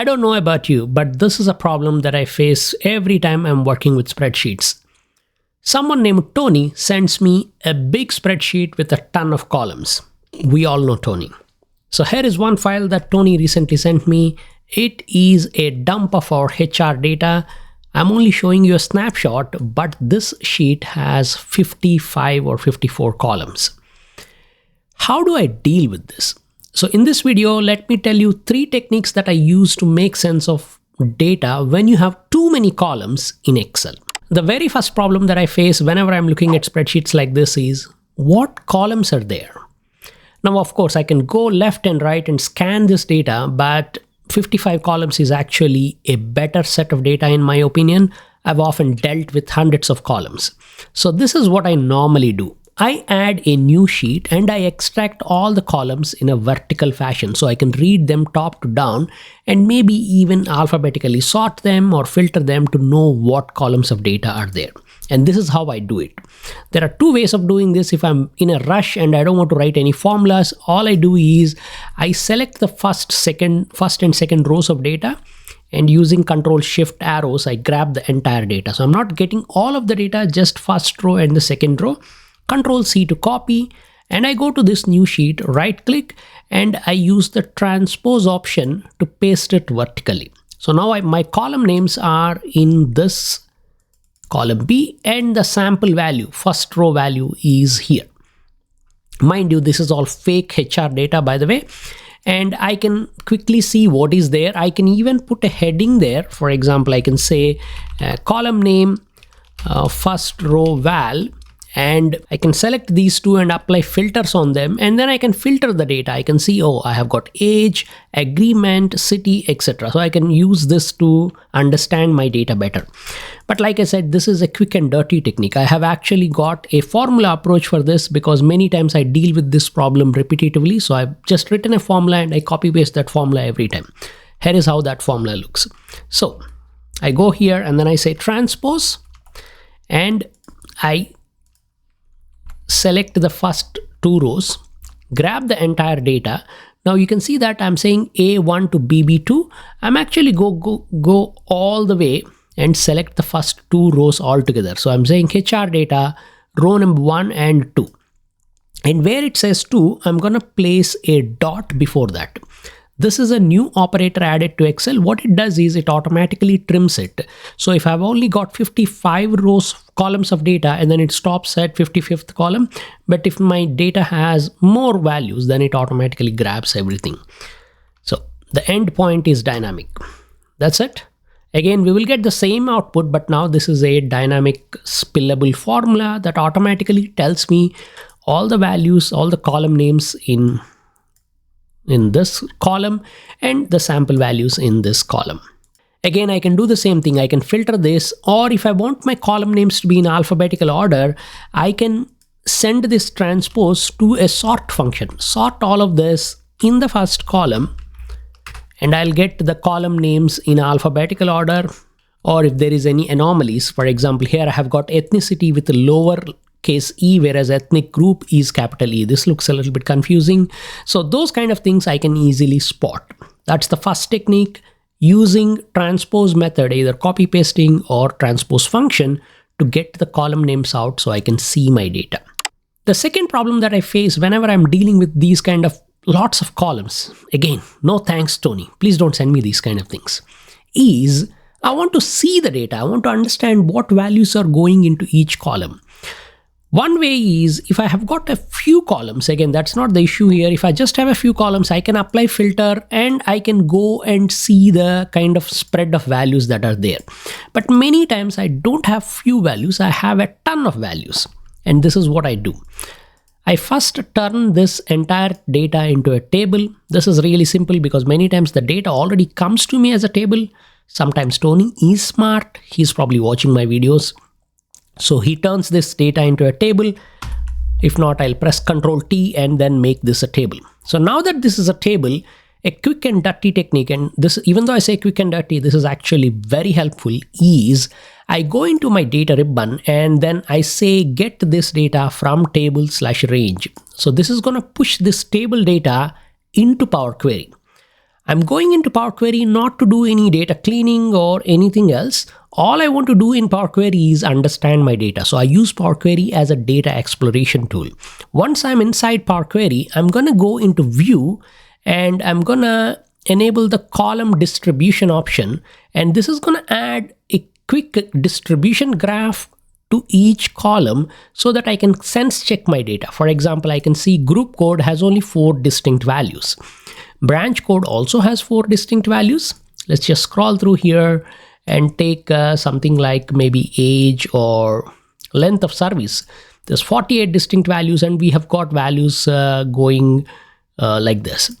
I don't know about you, but this is a problem that I face every time I'm working with spreadsheets. Someone named Tony sends me a big spreadsheet with a ton of columns. We all know Tony. So here is one file that Tony recently sent me. It is a dump of our HR data. I'm only showing you a snapshot, but this sheet has 55 or 54 columns. How do I deal with this? So in this video, let me tell you 3 techniques that I use to make sense of data when you have too many columns in Excel. The very first problem that I face whenever I'm looking at spreadsheets like this is, what columns are there? Now, of course, I can go left and right and scan this data, but 55 columns is actually a better set of data in my opinion. I've often dealt with hundreds of columns. So this is what I normally do. I add a new sheet and I extract all the columns in a vertical fashion so I can read them top to down and maybe even alphabetically sort them or filter them to know what columns of data are there. And this is how I do it. There are 2 ways of doing this. If I'm in a rush and I don't want to write any formulas, all I do is I select the first and second rows of data, and using Control Shift arrows, I grab the entire data. So I'm not getting all of the data, just first row and the second row. Control C to copy, and I go to this new sheet, right click, and I use the transpose option to paste it vertically. So now my column names are in this column B, and the sample value, first row value, is here. Mind you, this is all fake HR data, by the way, and I can quickly see what is there. I can even put a heading there. For example, I can say column name, first row val, and I can select these 2 and apply filters on them, and then I can filter the data. I can see, oh, I have got age, agreement, city, etc. So I can use this to understand my data better. But like I said, this is a quick and dirty technique. I have actually got a formula approach for this because many times I deal with this problem repetitively. So I've just written a formula and I copy paste that formula every time. Here is how that formula looks. So I go here and then I say transpose, and I select the first 2 rows, grab the entire data. Now you can see that I'm saying A1 to BB2. I'm actually go all the way and select the first 2 rows altogether. So I'm saying HR data, row number 1 and 2. And where it says 2, I'm going to place a dot before that. This is a new operator added to Excel. What it does is it automatically trims it. So if I've only got 55 columns of data, and then it stops at 55th column, but if my data has more values, then it automatically grabs everything. So the end point is dynamic. That's it. Again, we will get the same output, but now this is a dynamic spillable formula that automatically tells me all the values, all the column names in this column and the sample values in this column. Again, I can do the same thing. I can filter this, or if I want my column names to be in alphabetical order, I can send this transpose to a sort function. Sort all of this in the first column, and I'll get the column names in alphabetical order. Or if there is any anomalies, for example, here I have got ethnicity with a lower case E, whereas ethnic group is capital E. This looks a little bit confusing. So those kind of things I can easily spot. That's the first technique, using transpose method, either copy pasting or transpose function, to get the column names out so I can see my data. The second problem that I face whenever I'm dealing with these kind of lots of columns, again, no thanks Tony, please don't send me these kind of things, is I want to see the data. I want to understand what values are going into each column. One way is, if I have got a few columns, again, that's not the issue here. If I just have a few columns, I can apply filter and I can go and see the kind of spread of values that are there. But many times I don't have few values, I have a ton of values. And this is what I do. I first turn this entire data into a table. This is really simple because many times the data already comes to me as a table. Sometimes Tony is smart. He's probably watching my videos. So he turns this data into a table. If not, I'll press Control T and then make this a table. So now that this is a table, a quick and dirty technique, and this, even though I say quick and dirty, this is actually very helpful, is I go into my data ribbon and then I say get this data from table/range. So this is going to push this table data into Power Query. I'm going into Power Query not to do any data cleaning or anything else. All I want to do in Power Query is understand my data. So I use Power Query as a data exploration tool. Once I'm inside Power Query, I'm going to go into View and I'm going to enable the column distribution option. And this is going to add a quick distribution graph to each column so that I can sense check my data. For example, I can see group code has only 4 distinct values. Branch code also has 4 distinct values. Let's just scroll through here and take something like maybe age or length of service. There's 48 distinct values and we have got values going like this.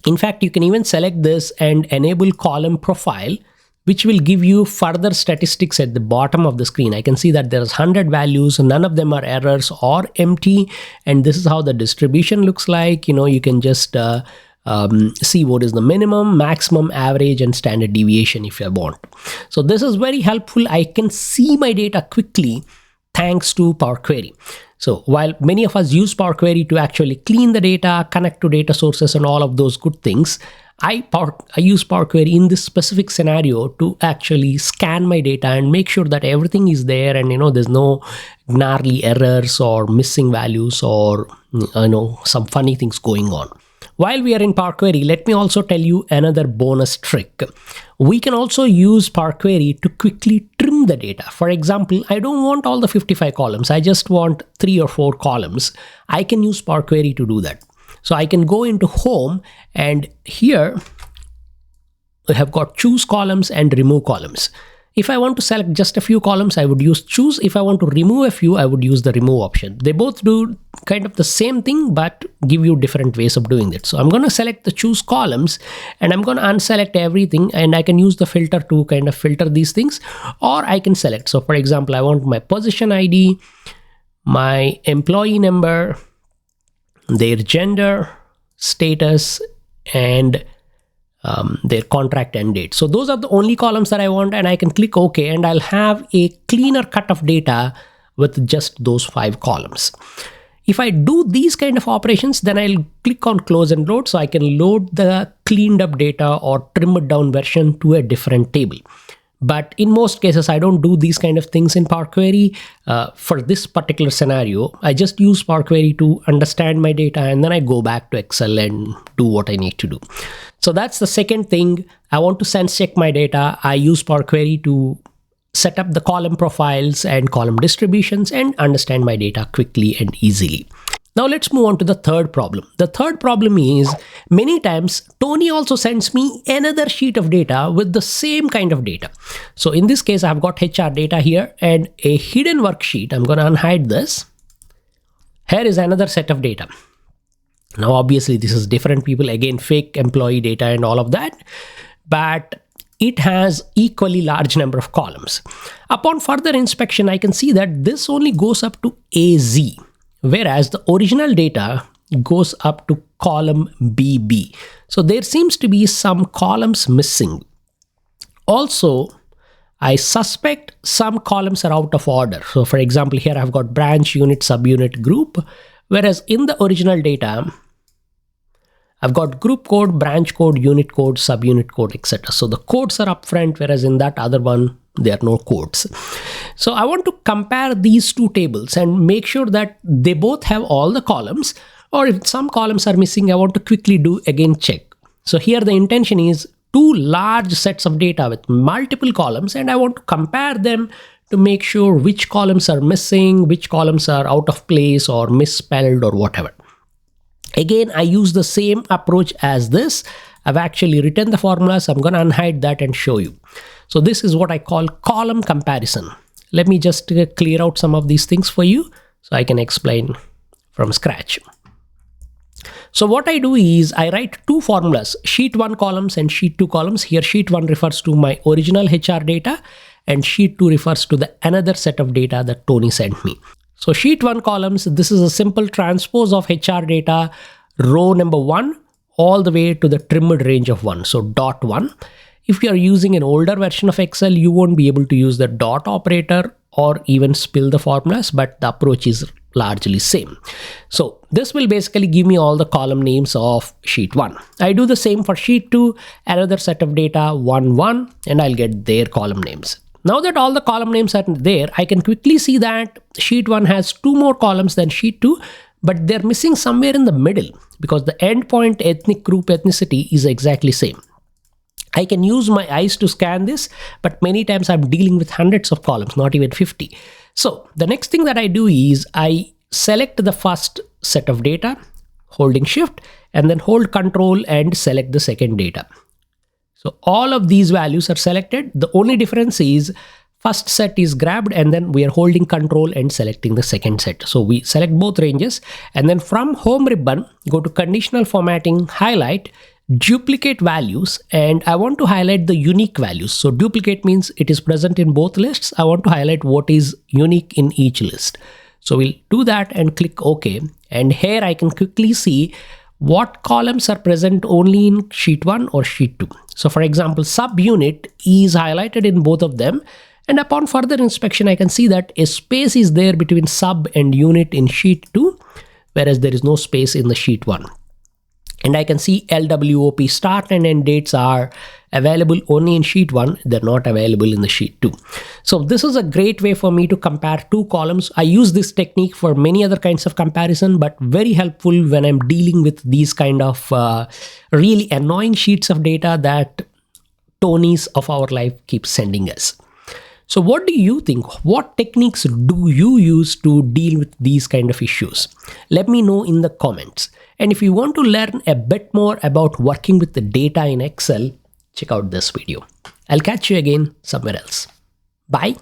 In fact, you can even select this and enable column profile, which will give you further statistics at the bottom of the screen. I can see that there's 100 values, none of them are errors or empty. And this is how the distribution looks like. You can just see what is the minimum, maximum, average, and standard deviation if you want. So this is very helpful. I can see my data quickly thanks to Power Query. So while many of us use Power Query to actually clean the data, connect to data sources and all of those good things, I use Power Query in this specific scenario to actually scan my data and make sure that everything is there and there's no gnarly errors or missing values or some funny things going on. While we are in Power Query, let me also tell you another bonus trick. We can also use Power Query to quickly trim the data. For example, I don't want all the 55 columns. I just want 3 or 4 columns. I can use Power Query to do that. So I can go into Home and here we have got choose columns and remove columns. If I want to select just a few columns, I would use choose. If I want to remove a few, I would use the remove option. They both do kind of the same thing, but give you different ways of doing it. So I'm going to select the choose columns and I'm going to unselect everything, and I can use the filter to kind of filter these things, or I can select. So for example, I want my position ID, my employee number, their gender, status, and their contract end date. So those are the only columns that I want, and I can click OK and I'll have a cleaner cut of data with just those 5 columns. If I do these kind of operations, then I'll click on close and load, so I can load the cleaned up data or trimmed down version to a different table. But in most cases, I don't do these kind of things in Power Query. For this particular scenario, I just use Power Query to understand my data, and then I go back to Excel and do what I need to do. So that's the second thing. I want to sense check my data. I use Power Query to set up the column profiles and column distributions and understand my data quickly and easily. Now let's move on to the third problem. The third problem is many times Tony also sends me another sheet of data with the same kind of data. So in this case, I've got HR data here and a hidden worksheet. I'm going to unhide this. Here is another set of data. Now, obviously, this is different people, again, fake employee data and all of that, but it has equally large number of columns. Upon further inspection, I can see that this only goes up to AZ, whereas the original data goes up to column BB. So there seems to be some columns missing. Also, I suspect some columns are out of order. So for example, here I've got branch, unit, subunit, group, whereas in the original data, I've got group code, branch code, unit code, subunit code, etc. So the codes are up front, whereas in that other one, there are no codes. So I want to compare these two tables and make sure that they both have all the columns, or if some columns are missing, I want to quickly do again check. So here the intention is two large sets of data with multiple columns, and I want to compare them to make sure which columns are missing, which columns are out of place or misspelled or whatever. Again, I use the same approach as this. I've actually written the formulas. I'm going to unhide that and show you. So this is what I call column comparison. Let me just clear out some of these things for you so I can explain from scratch. So what I do is I write two formulas, sheet 1 columns and sheet 2 columns. Here sheet 1 refers to my original HR data and sheet 2 refers to the another set of data that Tony sent me. So sheet 1 columns, this is a simple transpose of HR data, row number 1 all the way to the trimmed range of 1. So dot 1. If you are using an older version of Excel, you won't be able to use the dot operator or even spill the formulas, but the approach is largely same. So this will basically give me all the column names of sheet 1. I do the same for sheet 2, another set of data 1 1, and I'll get their column names. Now that all the column names are there, I can quickly see that sheet 1 has 2 more columns than sheet 2, but they're missing somewhere in the middle because the endpoint ethnic group ethnicity is exactly same. I can use my eyes to scan this, but many times I'm dealing with hundreds of columns, not even 50. So the next thing that I do is I select the first set of data, holding shift, and then hold control and select the second data. So all of these values are selected. The only difference is first set is grabbed and then we are holding control and selecting the second set. So we select both ranges and then from home ribbon, go to conditional formatting, highlight, duplicate values, and I want to highlight the unique values. So duplicate means it is present in both lists. I want to highlight what is unique in each list. So we'll do that and click OK. And here I can quickly see what columns are present only in sheet 1 or sheet 2. So for example, subunit is highlighted in both of them. And upon further inspection, I can see that a space is there between sub and unit in sheet 2, whereas there is no space in the sheet 1. And I can see LWOP start and end dates are available only in sheet 1. They're not available in the sheet 2. So this is a great way for me to compare 2 columns. I use this technique for many other kinds of comparison, but very helpful when I'm dealing with these kind of really annoying sheets of data that Tonys of our life keep sending us. So what do you think? What techniques do you use to deal with these kind of issues? Let me know in the comments. And if you want to learn a bit more about working with the data in Excel, check out this video. I'll catch you again somewhere else. Bye.